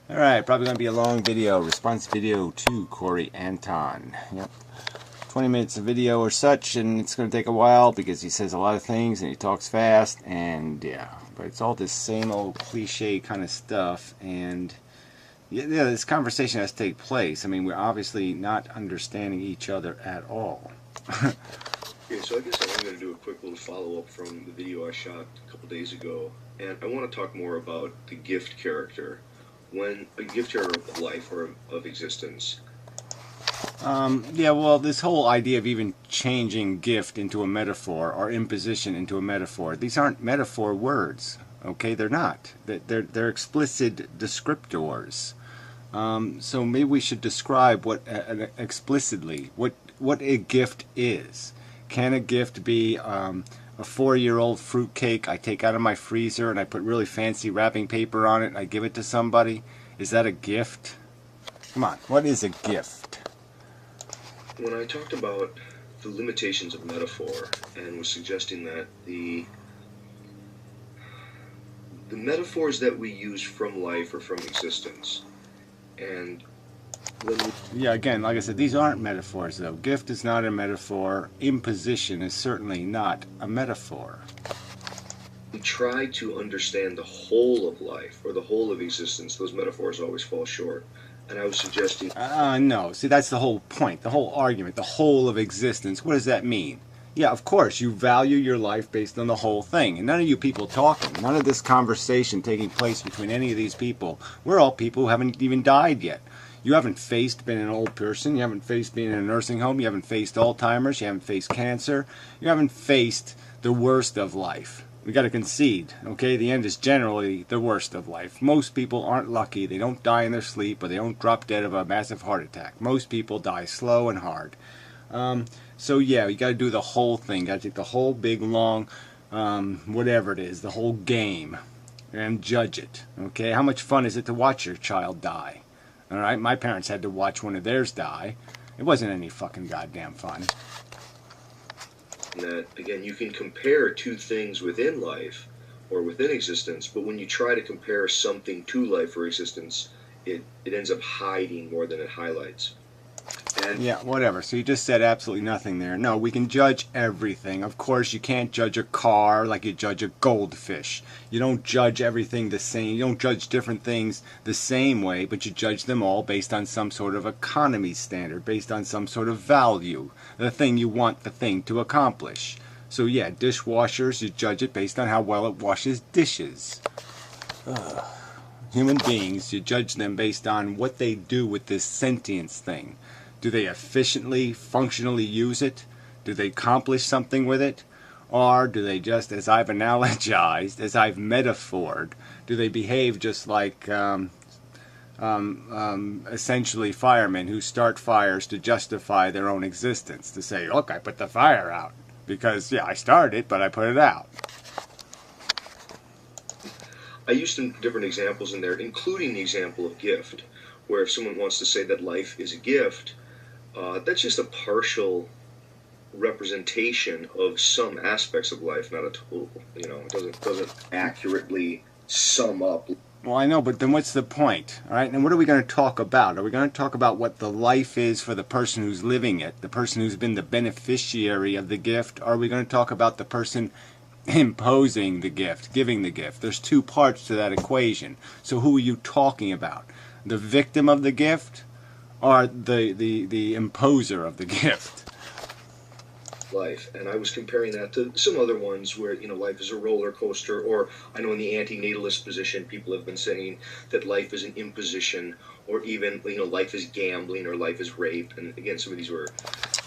Alright, probably going to be a long video, response video to Corey Anton. Yep. 20 minutes of video or such, and it's going to take a while because he says a lot of things and he talks fast, and yeah, but it's all this same old cliche kind of stuff, and yeah, this conversation has to take place. I mean, we're obviously not understanding each other at all. Okay, so I guess I'm going to do a quick little follow-up from the video I shot a couple days ago, and I want to talk more about the gift character. When a gift character of life or of existence. Yeah, well, this whole idea of even changing gift into a metaphor or imposition into a metaphor, these aren't metaphor words, okay? They're not. They're explicit descriptors. So maybe we should describe what explicitly what a gift is. Can a gift be a 4-year-old fruitcake I take out of my freezer and I put really fancy wrapping paper on it and I give it to somebody? Is that a gift? Come on, what is a gift? When I talked about the limitations of metaphor and was suggesting that the metaphors that we use from life or from existence, and yeah, again, like I said, these aren't metaphors though. Gift is not a metaphor. Imposition is certainly not a metaphor. We try to understand the whole of life or the whole of existence. Those metaphors always fall short. And I was suggesting... No. See, that's the whole point, the whole argument, the whole of existence. What does that mean? Yeah, of course, you value your life based on the whole thing. And none of you people talking, none of this conversation taking place between any of these people, we're all people who haven't even died yet. You haven't faced being an old person, you haven't faced being in a nursing home, you haven't faced Alzheimer's, you haven't faced cancer, you haven't faced the worst of life. We got to concede, okay? The end is generally the worst of life. Most people aren't lucky. They don't die in their sleep, or they don't drop dead of a massive heart attack. Most people die slow and hard. So yeah, you got to do the whole thing. You got to take the whole big, long, whatever it is, the whole game, and judge it, okay? How much fun is it to watch your child die? All right, my parents had to watch one of theirs die. It wasn't any fucking goddamn fun. That, again, you can compare two things within life or within existence, but when you try to compare something to life or existence, it ends up hiding more than it highlights. And yeah, whatever. So you just said absolutely nothing there. No, we can judge everything. Of course, you can't judge a car like you judge a goldfish. You don't judge everything the same. You don't judge different things the same way, but you judge them all based on some sort of economy standard, based on some sort of value, the thing you want the thing to accomplish. So yeah, dishwashers, you judge it based on how well it washes dishes. Human beings, you judge them based on what they do with this sentience thing. Do they efficiently, functionally use it? Do they accomplish something with it? Or do they just, as I've analogized, as I've metaphored, do they behave just like essentially firemen who start fires to justify their own existence? To say, look, I put the fire out. Because, yeah, I started it, but I put it out. I used some different examples in there, including the example of gift, where if someone wants to say that life is a gift, that's just a partial representation of some aspects of life, not a total. You know, it doesn't accurately sum up. Well, I know, but then what's the point? All right, and what are we going to talk about? Are we going to talk about what the life is for the person who's living it, the person who's been the beneficiary of the gift? Or are we going to talk about the person imposing the gift, giving the gift? There's two parts to that equation. So who are you talking about? The victim of the gift or the imposer of the gift? Life, and I was comparing that to some other ones where, you know, life is a roller coaster, or I know in the anti-natalist position people have been saying that life is an imposition, or even, you know, life is gambling or life is rape, and again, some of these were...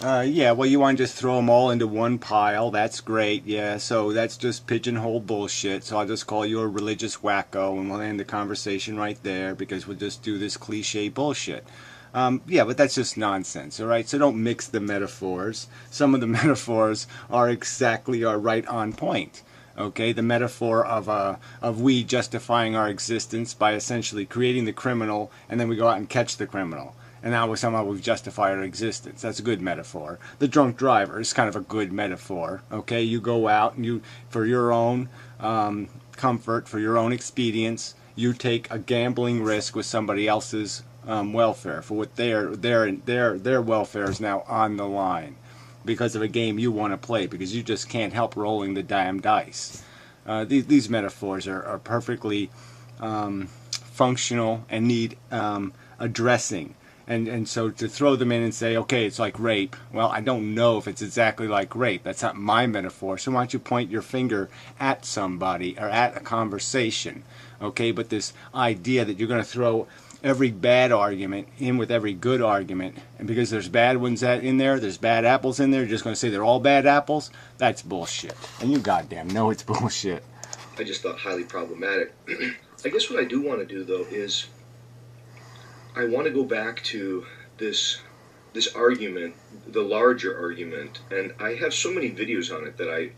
Yeah, well, you want to just throw them all into one pile. That's great, yeah, so that's just pigeonhole bullshit, so I'll just call you a religious wacko, and we'll end the conversation right there, because we'll just do this cliche bullshit. Yeah, but that's just nonsense, all right? So don't mix the metaphors. Some of the metaphors are right on point, okay? The metaphor of we justifying our existence by essentially creating the criminal, and then we go out and catch the criminal. And now somehow we've justified our existence. That's a good metaphor. The drunk driver is kind of a good metaphor, okay? You go out and you, for your own comfort, for your own expedience, you take a gambling risk with somebody else's welfare, for what their welfare is now on the line because of a game you want to play, because you just can't help rolling the damn dice. These metaphors are perfectly functional and need addressing. And so to throw them in and say, okay, it's like rape. Well, I don't know if it's exactly like rape. That's not my metaphor. So why don't you point your finger at somebody or at a conversation? Okay, but this idea that you're going to throw every bad argument in with every good argument, and because there's bad ones in there, there's bad apples in there, you're just going to say they're all bad apples? That's bullshit. And you goddamn know it's bullshit. I just thought highly problematic. I guess what I do want to do, though, is I want to go back to this argument, the larger argument, and I have so many videos on it that I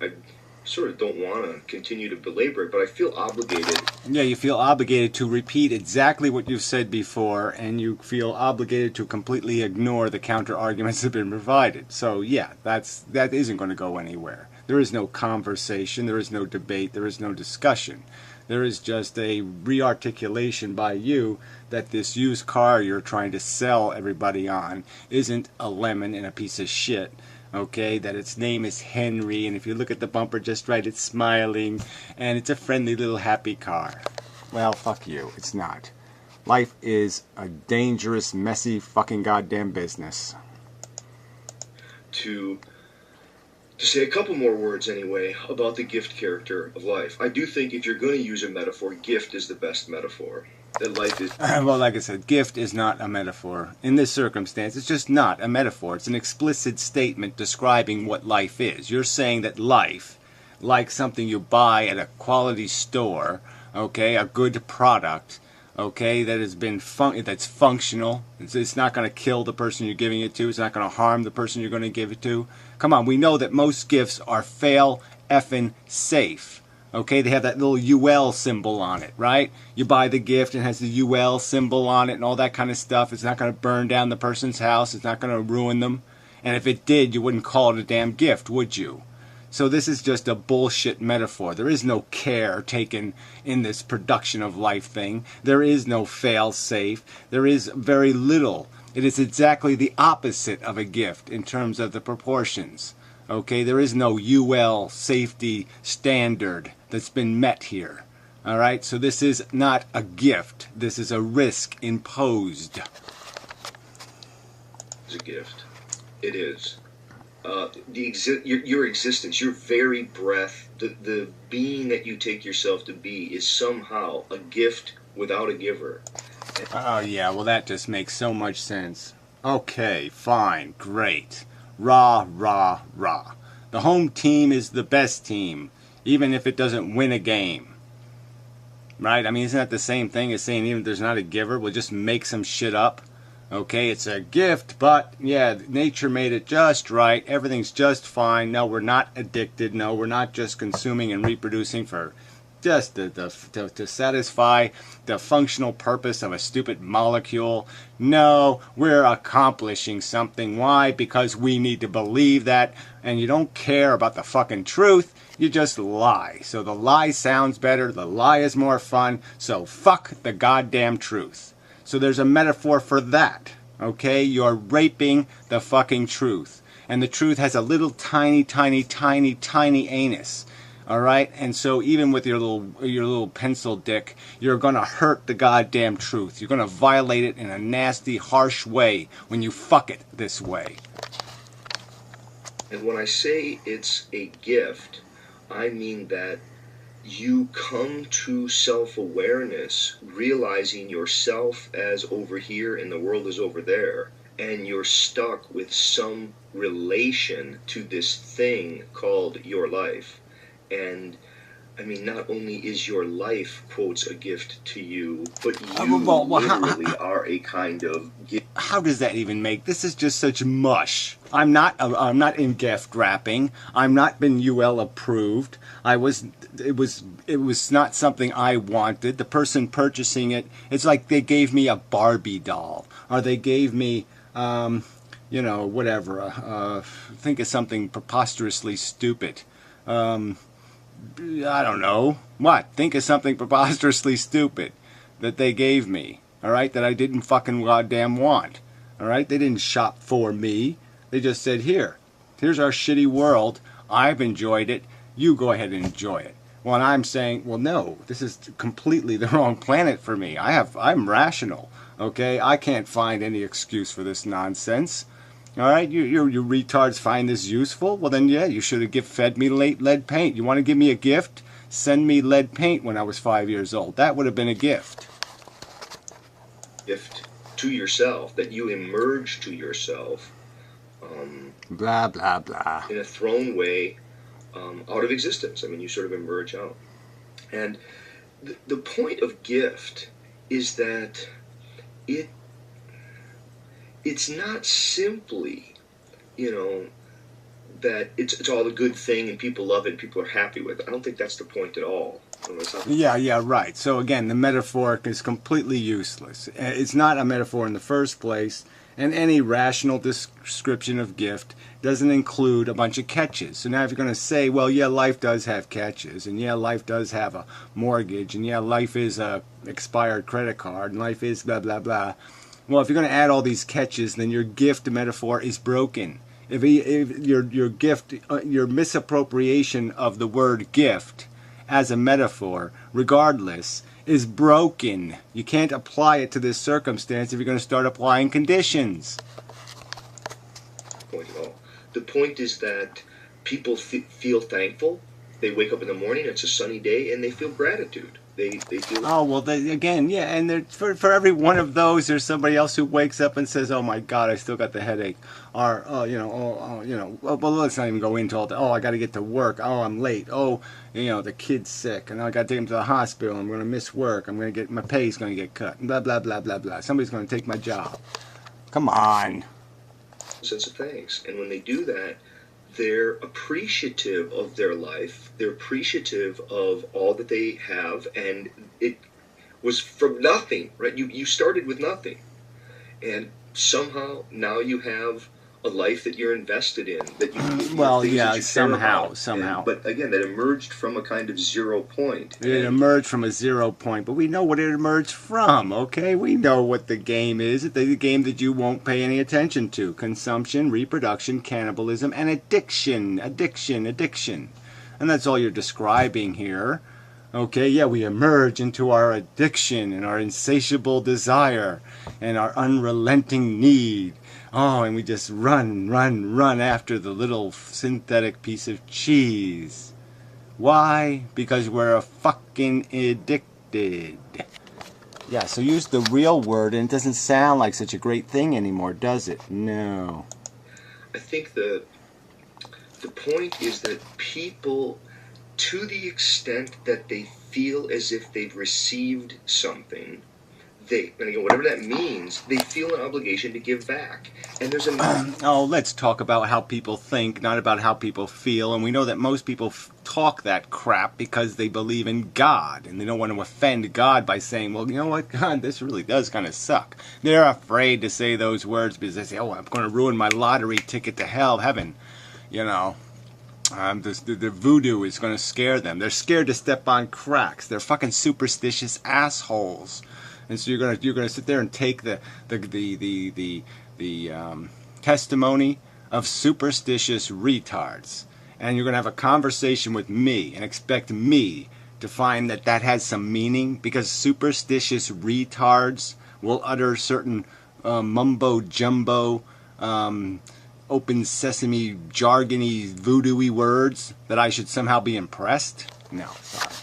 sort of don't want to continue to belabor it, but I feel obligated. Yeah, you feel obligated to repeat exactly what you've said before, and you feel obligated to completely ignore the counter arguments that have been provided. So yeah, that isn't going to go anywhere. There is no conversation, there is no debate, there is no discussion. There is just a rearticulation by you that this used car you're trying to sell everybody on isn't a lemon and a piece of shit. Okay, that its name is Henry, and if you look at the bumper just right, it's smiling, and it's a friendly little happy car. Well, fuck you, it's not. Life is a dangerous, messy, fucking goddamn business. To say a couple more words anyway about the gift character of life. I do think if you're going to use a metaphor, gift is the best metaphor. That life is... Well, like I said, gift is not a metaphor. In this circumstance, it's just not a metaphor. It's an explicit statement describing what life is. You're saying that life, like something you buy at a quality store, okay, a good product, okay, that has been that's functional. It's not going to kill the person you're giving it to. It's not going to harm the person you're going to give it to. Come on, we know that most gifts are fail effing safe. Okay, they have that little UL symbol on it, right? You buy the gift and it has the UL symbol on it and all that kind of stuff. It's not going to burn down the person's house. It's not going to ruin them. And if it did, you wouldn't call it a damn gift, would you? So this is just a bullshit metaphor. There is no care taken in this production of life thing. There is no fail-safe. There is very little. It is exactly the opposite of a gift in terms of the proportions. Okay, there is no UL safety standard that's been met here. All right, so this is not a gift. This is a risk imposed. It's a gift. It is. Your existence, your very breath, the being that you take yourself to be is somehow a gift without a giver. Oh yeah, well that just makes so much sense. Okay, fine, great. Rah, rah, rah. The home team is the best team, even if it doesn't win a game. Right? I mean, isn't that the same thing as saying even if there's not a giver, we'll just make some shit up? Okay, it's a gift, but yeah, nature made it just right. Everything's just fine. No, we're not addicted. No, we're not just consuming and reproducing for just to satisfy the functional purpose of a stupid molecule. No, we're accomplishing something. Why? Because we need to believe that, and you don't care about the fucking truth. You just lie. So the lie sounds better. The lie is more fun. So fuck the goddamn truth. So there's a metaphor for that, okay? You're raping the fucking truth. And the truth has a little tiny, tiny, tiny, tiny anus, all right? And so even with your little pencil dick, you're going to hurt the goddamn truth. You're going to violate it in a nasty, harsh way when you fuck it this way. And when I say it's a gift, I mean that you come to self-awareness realizing yourself as over here and the world is over there, and you're stuck with some relation to this thing called your life. And I mean, not only is your life, quotes, a gift to you, but you literally are a kind of gift. How does that even make? This is just such mush. I'm not in gift wrapping. I'm not been UL approved. It was not something I wanted. The person purchasing it, it's like they gave me a Barbie doll, or they gave me, whatever. Think of something preposterously stupid. I don't know. What? Think of something preposterously stupid. that they gave me, all right, that I didn't fucking goddamn want, all right? They didn't shop for me. They just said, here's our shitty world. I've enjoyed it. You go ahead and enjoy it. Well, and I'm saying, well, no, this is completely the wrong planet for me. I'm rational, okay? I can't find any excuse for this nonsense. All right, you retards find this useful? Well, then, yeah, you should have fed me lead paint. You want to give me a gift? Send me lead paint when I was 5 years old. That would have been a gift. Gift to yourself, that you emerge to yourself. Blah, blah, blah. In a thrown way, out of existence. I mean, you sort of emerge out. And the point of gift is that it's not simply, that it's all a good thing and people love it and people are happy with it. I don't think that's the point at all. Yeah, right. So again, the metaphor is completely useless. It's not a metaphor in the first place, and any rational description of gift doesn't include a bunch of catches. So now if you're going to say, well, yeah, life does have catches, and yeah, life does have a mortgage, and yeah, life is a expired credit card, and life is blah, blah, blah. Well, if you're going to add all these catches, then your gift metaphor is broken. If your gift, your misappropriation of the word gift as a metaphor, regardless, is broken. You can't apply it to this circumstance if you're going to start applying conditions. Point at all. The point is that people feel thankful. They wake up in the morning, it's a sunny day, and they feel gratitude. They feel... Oh, well, again, yeah, and for every one of those, there's somebody else who wakes up and says, oh, my God, I still got the headache. Or, well, let's not even go into all that. Oh, I got to get to work. Oh, I'm late. Oh, the kid's sick, and I got to take him to the hospital. I'm going to miss work. I'm going to get, my pay's going to get cut. Blah, blah, blah, blah, blah. Somebody's going to take my job. Come on. Sense of thanks. And when they do that, they're appreciative of their life. They're appreciative of all that they have, and it was from nothing, right? You started with nothing, and somehow now you have a life that you're invested in. That you well, yeah, somehow. But again, that emerged from a kind of 0 point. It emerged from a 0 point, but we know what it emerged from, okay? We know what the game is. The game that you won't pay any attention to. Consumption, reproduction, cannibalism, and addiction. And that's all you're describing here. Okay, yeah, we emerge into our addiction and our insatiable desire and our unrelenting need. Oh, and we just run after the little synthetic piece of cheese. Why? Because we're fucking addicted. Yeah, so use the real word, and it doesn't sound like such a great thing anymore, does it? No. I think the point is that people, to the extent that they feel as if they've received something, whatever that means, they feel an obligation to give back. And there's let's talk about how people think, not about how people feel. And we know that most people talk that crap because they believe in God, and they don't want to offend God by saying, well, you know what, God, this really does kind of suck. They're afraid to say those words because they say, oh, I'm going to ruin my lottery ticket to heaven. The voodoo is going to scare them. They're scared to step on cracks. They're fucking superstitious assholes. And so you're gonna sit there and take the testimony of superstitious retards, and you're gonna have a conversation with me and expect me to find that has some meaning, because superstitious retards will utter certain mumbo jumbo, open sesame jargony voodoo-y words that I should somehow be impressed? No, sorry.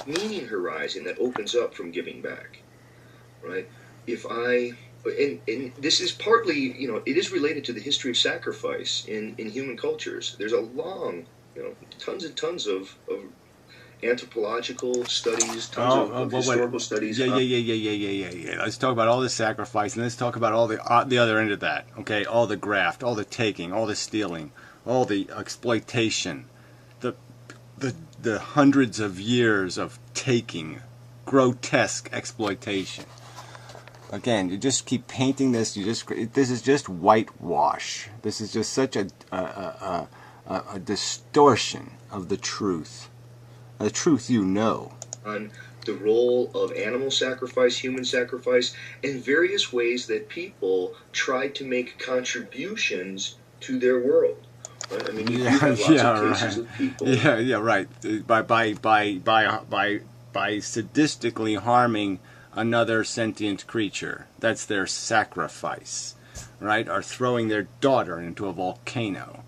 Meaning horizon that opens up from giving back, right? And this is partly, it is related to the history of sacrifice in human cultures. There's a long, tons and tons of anthropological studies, tons of historical studies. Yeah. Let's talk about all the sacrifice, and let's talk about all the other end of that. Okay, all the graft, all the taking, all the stealing, all the exploitation, the hundreds of years of taking, grotesque exploitation. Again, you just keep painting this. This is just whitewash. This is just such a distortion of the truth. The truth, On the role of animal sacrifice, human sacrifice, and various ways that people tried to make contributions to their world. Right? I mean, you Yeah, have lots yeah, of cases right. of people. Yeah, right. By sadistically harming another sentient creature. That's their sacrifice, right? Or throwing their daughter into a volcano.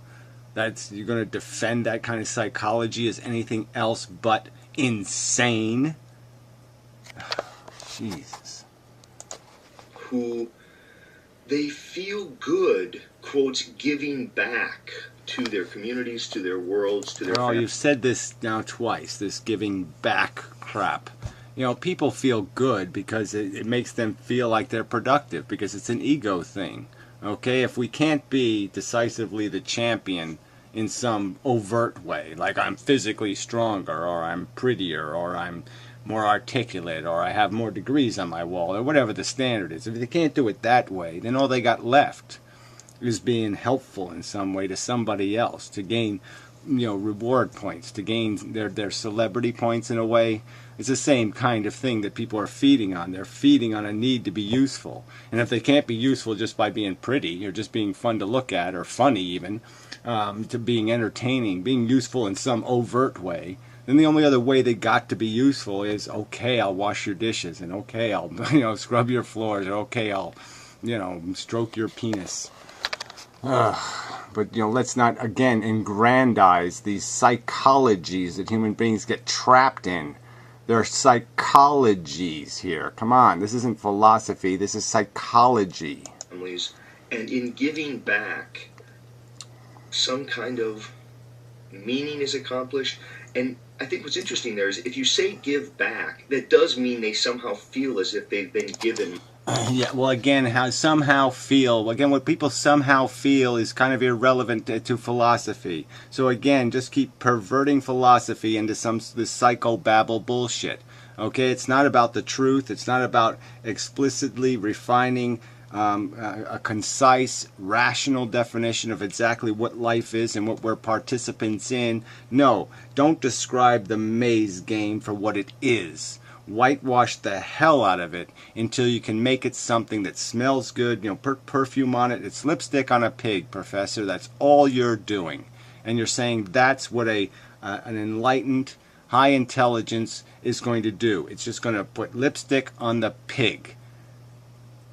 That's, you're going to defend that kind of psychology as anything else but insane. Jesus. Who they feel good, quotes, giving back to their communities, to their worlds, to their Oh, families. you've said this now twice, this giving back crap. You know, people feel good because it makes them feel like they're productive, because it's an ego thing. Okay, if we can't be decisively the champion in some overt way, like I'm physically stronger, or I'm prettier, or I'm more articulate, or I have more degrees on my wall, or whatever the standard is, if they can't do it that way, then all they got left is being helpful in some way to somebody else, to gain, reward points, to gain their celebrity points in a way. It's the same kind of thing that people are feeding on. They're feeding on a need to be useful. And if they can't be useful just by being pretty or just being fun to look at, or funny even, to being entertaining, being useful in some overt way, then the only other way they got to be useful is, okay, I'll wash your dishes, and okay, I'll scrub your floors, or okay, I'll stroke your penis. But let's not again aggrandize these psychologies that human beings get trapped in. They're psychologies here. Come on, this isn't philosophy, this is psychology. And in giving back, some kind of meaning is accomplished. And I think what's interesting there is, if you say give back, that does mean they somehow feel as if they've been given. Yeah, well, again, what people somehow feel is kind of irrelevant to philosophy. So again, just keep perverting philosophy into this psychobabble bullshit. Okay, it's not about the truth. It's not about explicitly refining a concise, rational definition of exactly what life is and what we're participants in. No, don't describe the maze game for what it is. Whitewash the hell out of it until you can make it something that smells good, put perfume on it. It's lipstick on a pig, Professor. That's all you're doing. And you're saying that's what an enlightened, high intelligence is going to do. It's just going to put lipstick on the pig.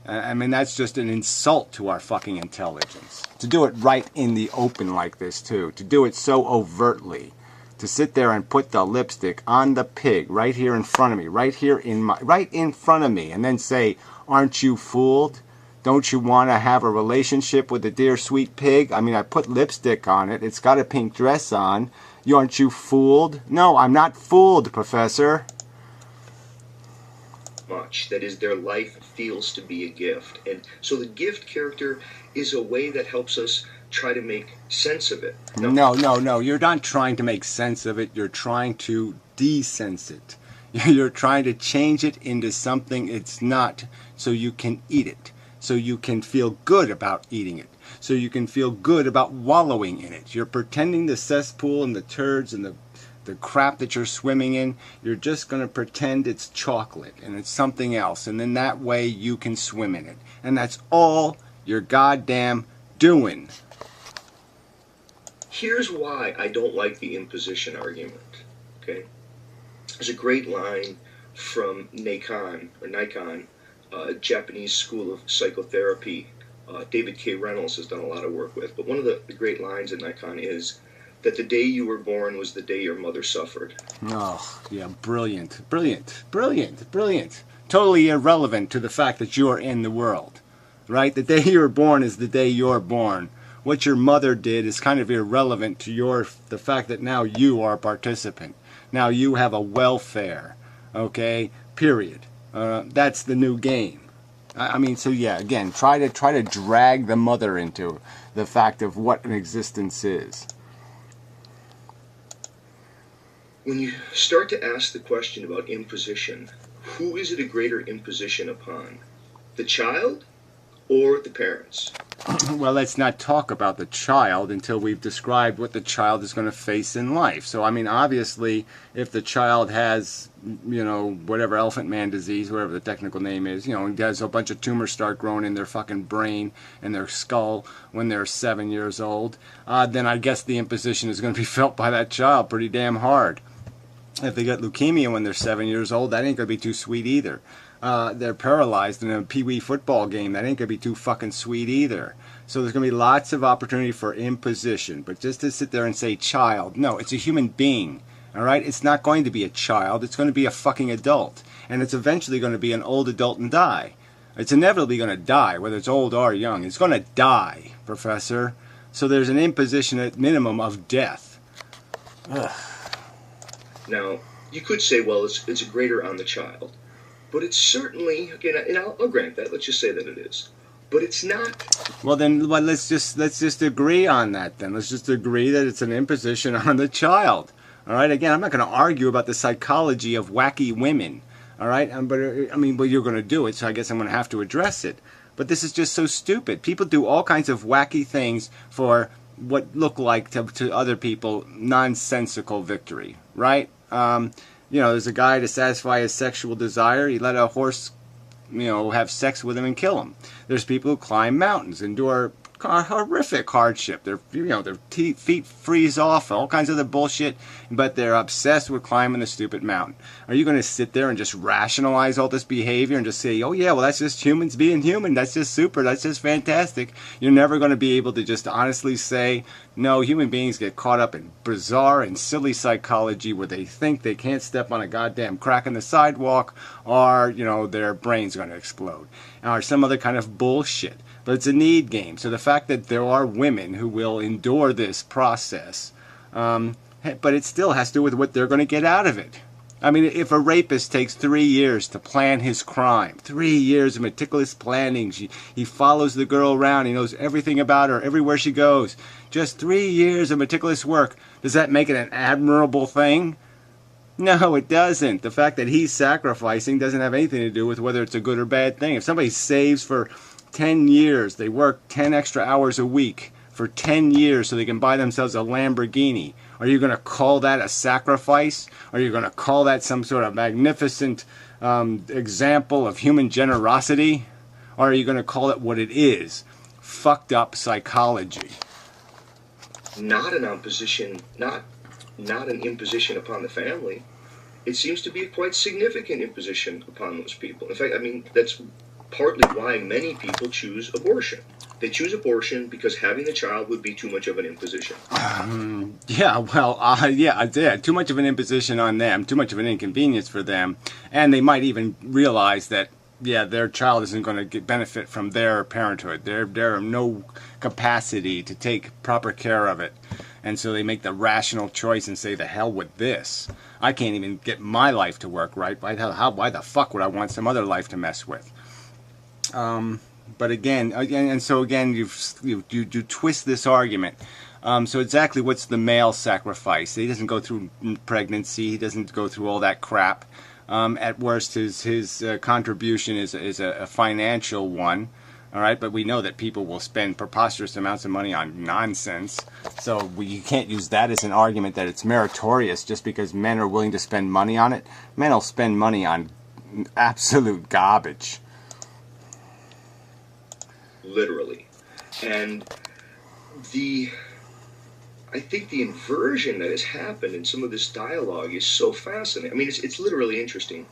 I mean, that's just an insult to our fucking intelligence. To do it right in the open like this, too. To do it so overtly. To sit there and put the lipstick on the pig right here in front of me, right in front of me, and then say, aren't you fooled? Don't you want to have a relationship with the dear sweet pig? I mean, I put lipstick on it. It's got a pink dress on. Aren't you fooled? No, I'm not fooled, Professor. Much. That is, their life feels to be a gift. And so the gift character is a way that helps us try to make sense of it. No. You're not trying to make sense of it. You're trying to de-sense it. You're trying to change it into something it's not, so you can eat it. So you can feel good about eating it. So you can feel good about wallowing in it. You're pretending the cesspool and the turds and the crap that you're swimming in, you're just going to pretend it's chocolate and it's something else. And then that way you can swim in it. And that's all you're goddamn doing. Here's why I don't like the imposition argument. Okay? There's a great line from Nikon, a Japanese school of psychotherapy. David K. Reynolds has done a lot of work with. But one of the great lines in Nikon is that the day you were born was the day your mother suffered. Oh, yeah, brilliant. Totally irrelevant to the fact that you are in the world, right? The day you were born is the day you're born. What your mother did is kind of irrelevant to the fact that now you are a participant. Now you have a welfare, okay? Period. That's the new game. I mean, so yeah, again, try to drag the mother into the fact of what an existence is. When you start to ask the question about imposition, who is it a greater imposition upon? The child or the parents? Well, let's not talk about the child until we've described what the child is going to face in life. So, I mean, obviously, if the child has, whatever elephant man disease, whatever the technical name is, has a bunch of tumors start growing in their fucking brain and their skull when they're 7 years old, then I guess the imposition is going to be felt by that child pretty damn hard. If they get leukemia when they're 7 years old, that ain't going to be too sweet either. They're paralyzed in a pee-wee football game. That ain't going to be too fucking sweet either. So there's going to be lots of opportunity for imposition. But just to sit there and say child, no, it's a human being. All right? It's not going to be a child. It's going to be a fucking adult. And it's eventually going to be an old adult and die. It's inevitably going to die, whether it's old or young. It's going to die, Professor. So there's an imposition at minimum of death. Ugh. Now, you could say, well, it's greater on the child. But it's certainly, again, and I'll grant that. Let's just say that it is. But it's not. Well, then let's just agree on that. Then let's just agree that it's an imposition on the child. All right. Again, I'm not going to argue about the psychology of wacky women. All right. But you're going to do it, so I guess I'm going to have to address it. But this is just so stupid. People do all kinds of wacky things for what look like to other people nonsensical victory. Right. There's a guy to satisfy his sexual desire. He let a horse, have sex with him and kill him. There's people who climb mountains, endure horrific hardship. Their feet freeze off, all kinds of other bullshit, but they're obsessed with climbing the stupid mountain. Are you going to sit there and just rationalize all this behavior and just say, oh yeah, well that's just humans being human, that's just super, that's just fantastic? You're never going to be able to just honestly say, no, human beings get caught up in bizarre and silly psychology where they think they can't step on a goddamn crack in the sidewalk, or their brain's going to explode, or some other kind of bullshit. But it's a need game. So the fact that there are women who will endure this process, but it still has to do with what they're going to get out of it. I mean, if a rapist takes 3 years to plan his crime, 3 years of meticulous planning, he follows the girl around, he knows everything about her, everywhere she goes, just 3 years of meticulous work, does that make it an admirable thing? No, it doesn't. The fact that he's sacrificing doesn't have anything to do with whether it's a good or bad thing. If somebody saves for 10 years, they work 10 extra hours a week for 10 years so they can buy themselves a Lamborghini, are you going to call that a sacrifice? Are you going to call that some sort of magnificent example of human generosity? Or are you going to call it what it is? Fucked up psychology. Not an imposition, not an imposition upon the family. It seems to be a quite significant imposition upon those people. In fact, that's partly why many people choose abortion. They choose abortion because having the child would be too much of an imposition. Too much of an imposition on them, too much of an inconvenience for them, and they might even realize that, their child isn't going to benefit from their parenthood. They're in no capacity to take proper care of it, and so they make the rational choice and say, the hell with this. I can't even get my life to work right. Why the fuck would I want some other life to mess with? But again, you twist this argument. So exactly what's the male sacrifice? He doesn't go through pregnancy. He doesn't go through all that crap. At worst, his contribution is a financial one. All right, but we know that people will spend preposterous amounts of money on nonsense. So you can't use that as an argument that it's meritorious just because men are willing to spend money on it. Men will spend money on absolute garbage. Literally. And I think the inversion that has happened in some of this dialogue is so fascinating. It's literally interesting.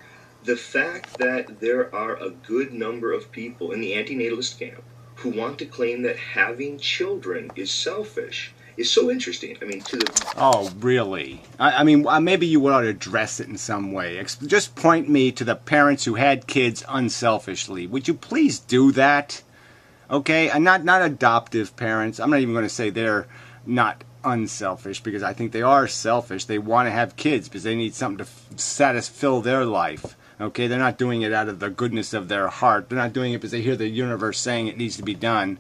The fact that there are a good number of people in the antinatalist camp who want to claim that having children is selfish is so interesting. Oh, really? Maybe you ought to address it in some way. Just point me to the parents who had kids unselfishly. Would you please do that? Okay, and not adoptive parents. I'm not even going to say they're not unselfish, because I think they are selfish. They want to have kids because they need something to fill their life. Okay, they're not doing it out of the goodness of their heart. They're not doing it because they hear the universe saying it needs to be done.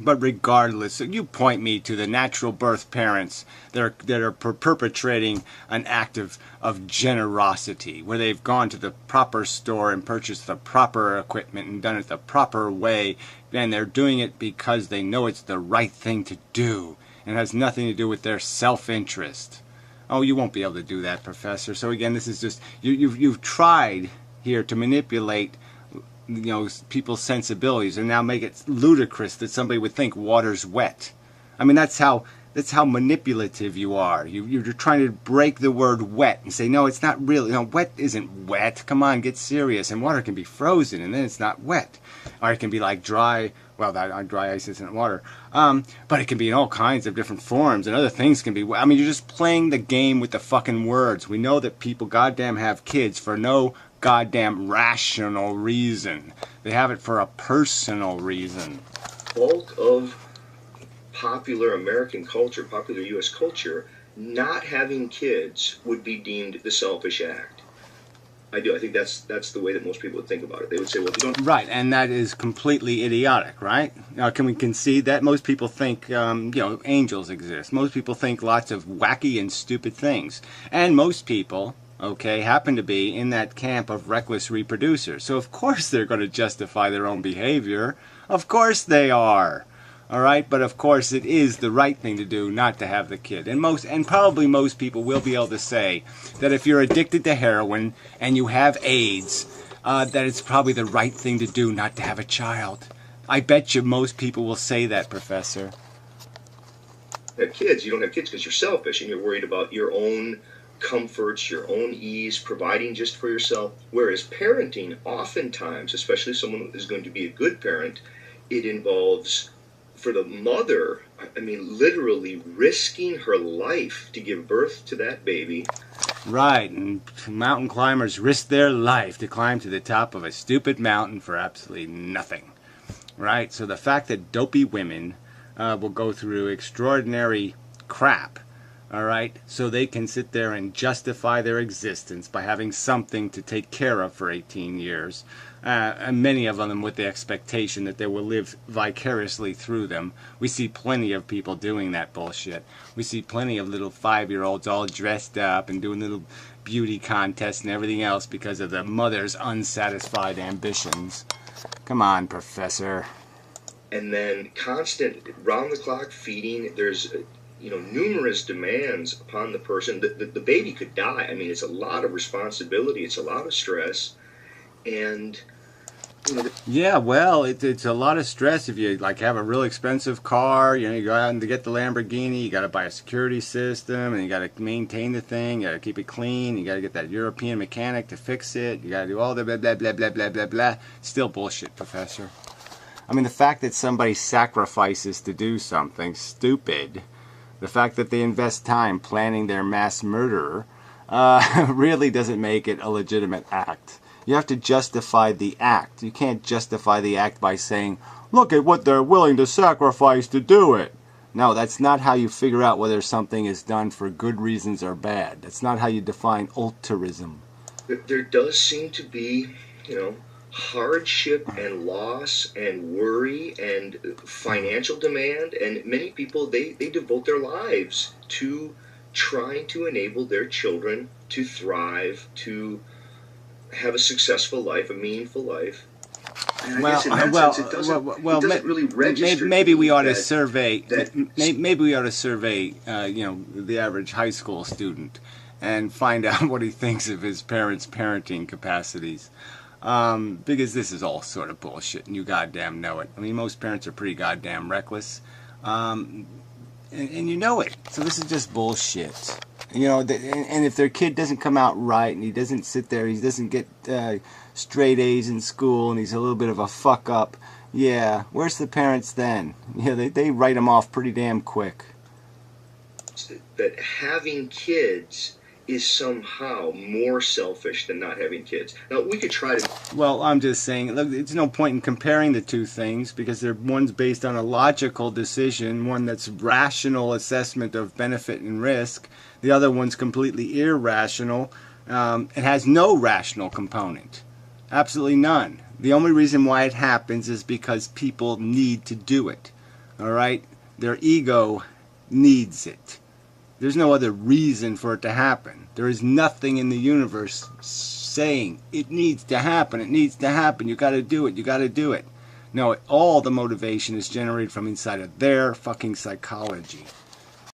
But regardless, you point me to the natural birth parents that are perpetrating an act of generosity, where they've gone to the proper store and purchased the proper equipment and done it the proper way, and they're doing it because they know it's the right thing to do, and it has nothing to do with their self-interest. Oh, you won't be able to do that, Professor. So again, this is just, you've tried here to manipulate people's sensibilities and now make it ludicrous that somebody would think water's wet. I mean, that's how manipulative you are. You're trying to break the word wet and say, no, it's not really. No, wet isn't wet. Come on, get serious. And water can be frozen, and then it's not wet. Or it can be like dry. Well, dry ice isn't water. But it can be in all kinds of different forms, and other things can be. I mean, you're just playing the game with the fucking words. We know that people goddamn have kids for no goddamn rational reason. They have it for a personal reason. Bulk of popular American culture, popular U.S. culture, not having kids would be deemed the selfish act. I think that's the way that most people would think about it. They would say, well, if you don't... Right, and that is completely idiotic, right? Now, can we concede that? Most people think, angels exist. Most people think lots of wacky and stupid things. And most people, happen to be in that camp of reckless reproducers. So, of course, they're going to justify their own behavior. Of course they are. All right, but of course it is the right thing to do not to have the kid. And probably most people will be able to say that if you're addicted to heroin and you have AIDS, that it's probably the right thing to do not to have a child. I bet you most people will say that, Professor. You don't have kids because you're selfish and you're worried about your own comforts, your own ease, providing just for yourself. Whereas parenting, oftentimes, especially someone who is going to be a good parent, it involves, for the mother, I mean, literally risking her life to give birth to that baby. Right, and mountain climbers risk their life to climb to the top of a stupid mountain for absolutely nothing. Right, so the fact that dopey women will go through extraordinary crap, all right, so they can sit there and justify their existence by having something to take care of for 18 years, and many of them with the expectation that they will live vicariously through them. We see plenty of people doing that bullshit. We see plenty of little 5-year-olds all dressed up and doing little beauty contests and everything else because of the mother's unsatisfied ambitions. Come on, Professor. And then constant, round-the-clock feeding. There's numerous demands upon the person. The baby could die. I mean, it's a lot of responsibility. It's a lot of stress. And yeah, well, it's a lot of stress if you have a real expensive car. You go out and to get the Lamborghini, you got to buy a security system, and you got to maintain the thing. You got to keep it clean. You got to get that European mechanic to fix it. You got to do all the blah blah blah blah blah blah blah. Still bullshit, Professor. I mean, the fact that somebody sacrifices to do something stupid, the fact that they invest time planning their mass murder, really doesn't make it a legitimate act. You have to justify the act. You can't justify the act by saying, look at what they're willing to sacrifice to do it. No, that's not how you figure out whether something is done for good reasons or bad. That's not how you define altruism. There does seem to be, hardship and loss and worry and financial demand, and many people, they devote their lives to trying to enable their children to thrive, to have a successful life, a meaningful life. And I guess in that sense, it doesn't really register. Maybe we ought to survey. Maybe we ought to survey, the average high school student, and find out what he thinks of his parents' parenting capacities. Because this is all sort of bullshit, and you goddamn know it. I mean, most parents are pretty goddamn reckless, and you know it. So this is just bullshit. And if their kid doesn't come out right, and he doesn't sit there, he doesn't get straight A's in school, and he's a little bit of a fuck up, yeah, where's the parents then? Yeah, they write them off pretty damn quick. That having kids is somehow more selfish than not having kids. Now, we could try to... Well, I'm just saying, look, there's no point in comparing the two things, because one's based on a logical decision, one that's rational assessment of benefit and risk. The other one's completely irrational. It has no rational component. Absolutely none. The only reason why it happens is because people need to do it. All right? Their ego needs it. There's no other reason for it to happen. There is nothing in the universe saying it needs to happen. It needs to happen. You got to do it. You got to do it. No, all the motivation is generated from inside of their fucking psychology.